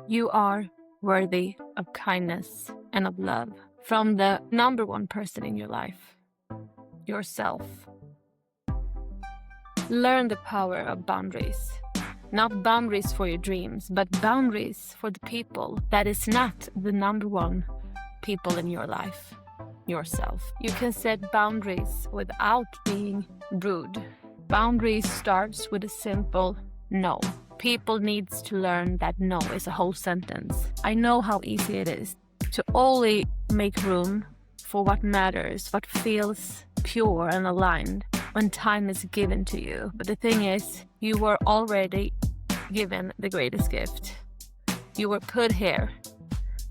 You are worthy of kindness and of love from the number one person in your life, yourself. Learn the power of boundaries. Not boundaries for your dreams, but boundaries for the people that is not the number one people in your life, yourself. You can set boundaries without being rude. Boundaries starts with a simple no. People needs to learn that no is a whole sentence. I know how easy it is to only make room for what matters, what feels pure and aligned when time is given to you. But the thing is, you were already given the greatest gift. You were put here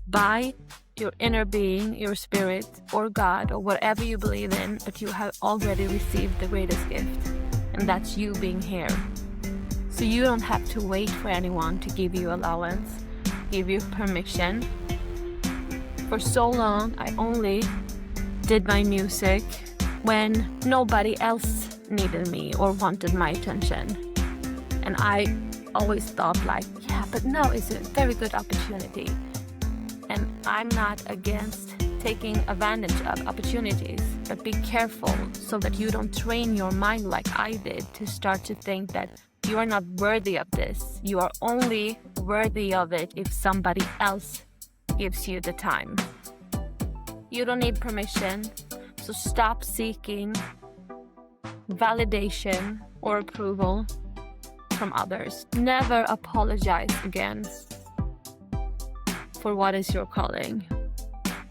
by your inner being, your spirit, or God, or whatever you believe in, but you have already received the greatest gift, and that's you being here. So you don't have to wait for anyone to give you allowance, give you permission. For so long, I only did my music when nobody else needed me or wanted my attention. And I always thought like, yeah, but now is a very good opportunity. And I'm not against taking advantage of opportunities, but be careful so that you don't train your mind like I did to start to think that you are not worthy of this. You are only worthy of it if somebody else gives you the time. You don't need permission, so stop seeking validation or approval from others. Never apologize again for what is your calling.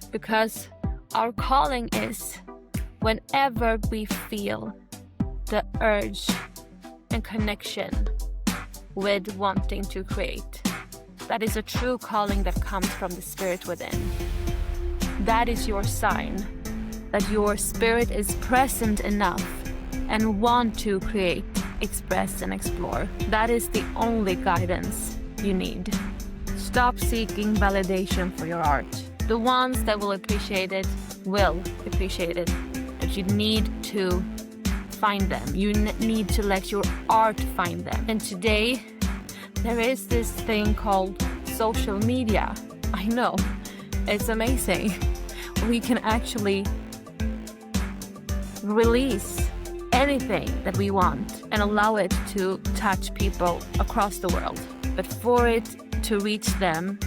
Because our calling is whenever we feel the urge and connection with wanting to create. That is a true calling that comes from the spirit within. That is your sign that your spirit is present enough and want to create, express, and explore. That is the only guidance you need. Stop seeking validation for your art. The ones that will appreciate it will appreciate it, but you need to find them. You need to let your art find them. And today, there is this thing called social media. I know, it's amazing. We can actually release anything that we want and allow it to touch people across the world. But for it to reach them,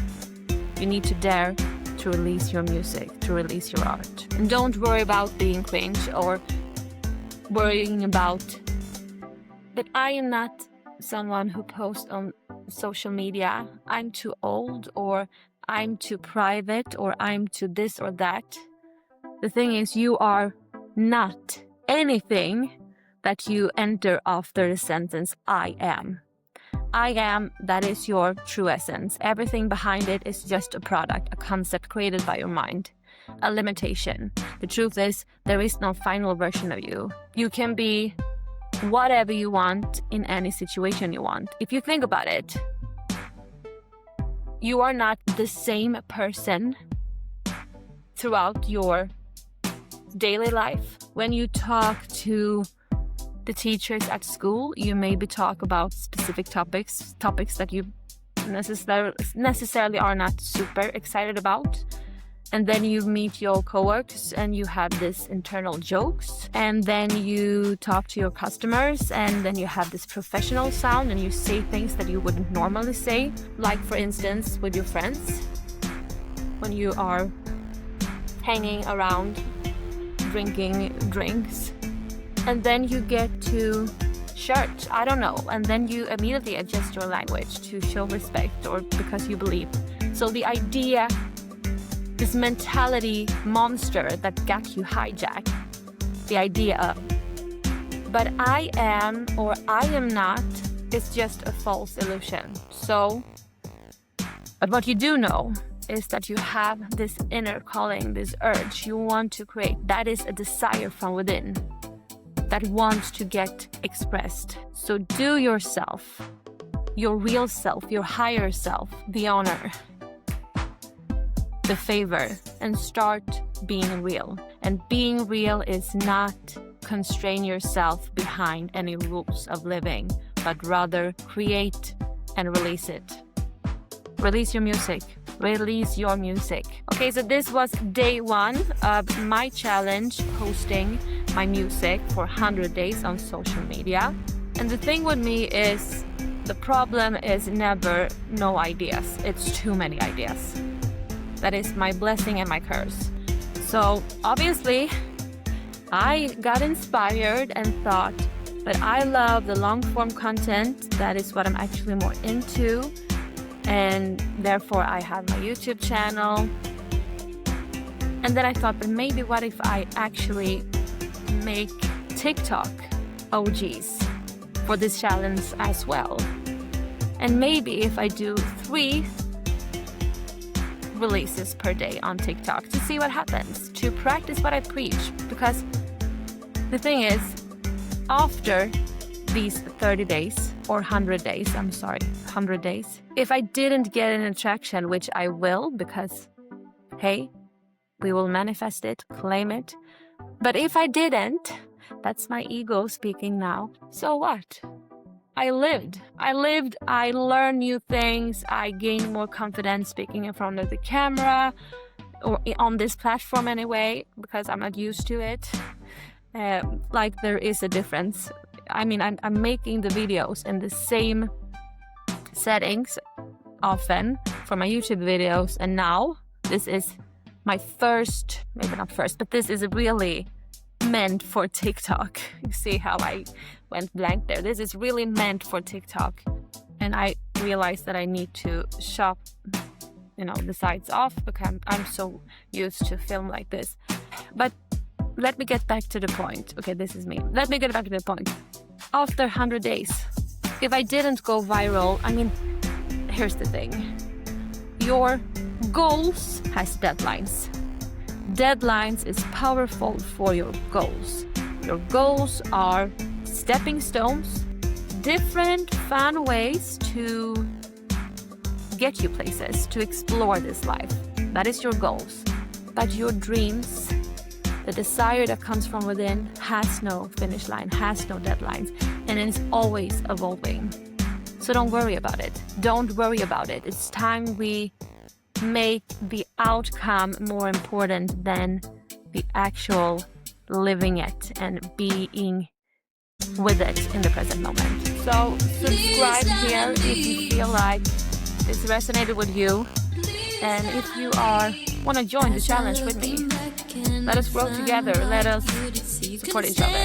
you need to dare to release your music, to release your art. And don't worry about being cringe or worrying about, but I am not someone who posts on social media. I'm too old, or I'm too private, or I'm too this or that. The thing is, you are not anything that you enter after the sentence I am. I am, that is your true essence. Everything behind it is just a product, a concept created by your mind, a limitation. The truth is, there is no final version of you. You can be whatever you want in any situation you want. If you think about it, you are not the same person throughout your daily life. When you talk to the teachers at school, you maybe talk about specific topics that you necessarily are not super excited about. And then you meet your coworkers and you have this internal jokes. And then you talk to your customers and then you have this professional sound and you say things that you wouldn't normally say. Like, for instance, with your friends, when you are hanging around drinking drinks. And then you get to church, I don't know, and then you immediately adjust your language to show respect or because you believe. So the idea, this mentality monster that got you hijacked, the idea of, but I am or I am not, is just a false illusion. So, but what you do know is that you have this inner calling, this urge you want to create. That is a desire from within that wants to get expressed. So do yourself, your real self, your higher self, the honor, the favor, and start being real. And being real is not constrain yourself behind any rules of living, but rather create and release it. Release your music. Release your music. Okay, so this was day 1 of my challenge, posting my music for 100 days on social media. And the thing with me is, the problem is never no ideas. It's too many ideas. That is my blessing and my curse. So obviously, I got inspired and thought that I love the long form content. That is what I'm actually more into. And therefore I have my YouTube channel. And then I thought, but maybe what if I actually make TikTok OGs for this challenge as well? And maybe if I do 3 releases per day on TikTok to see what happens, to practice what I preach. Because the thing is, after these 30 days, or 100 days, 100 days, if I didn't get an attraction, which I will, because, hey, we will manifest it, claim it. But if I didn't, that's my ego speaking now. So what? I lived, I learned new things, I gained more confidence speaking in front of the camera, or on this platform anyway, because I'm not used to it. Like there is a difference. I mean, I'm making the videos in the same settings often for my YouTube videos, and now this is my first, maybe not first, but this is really meant for TikTok. You see how I went blank there? This is really meant for TikTok, and I realized that I need to chop, the sides off, because I'm so used to film like this. But let me get back to the point. Okay, this is me. Let me get back to the point. After 100 days, if I didn't go viral, here's the thing. Your goals has deadlines. Deadlines is powerful for your goals. Your goals are stepping stones, different fun ways to get you places, to explore this life. That is your goals. But your dreams, the desire that comes from within, has no finish line, has no deadlines, and it's always evolving. So don't worry about it. Don't worry about it. It's time we make the outcome more important than the actual living it and being with it in the present moment. So subscribe here if you feel like this resonated with you, and if you want to join the challenge with me. Let us grow together. Let us support each other.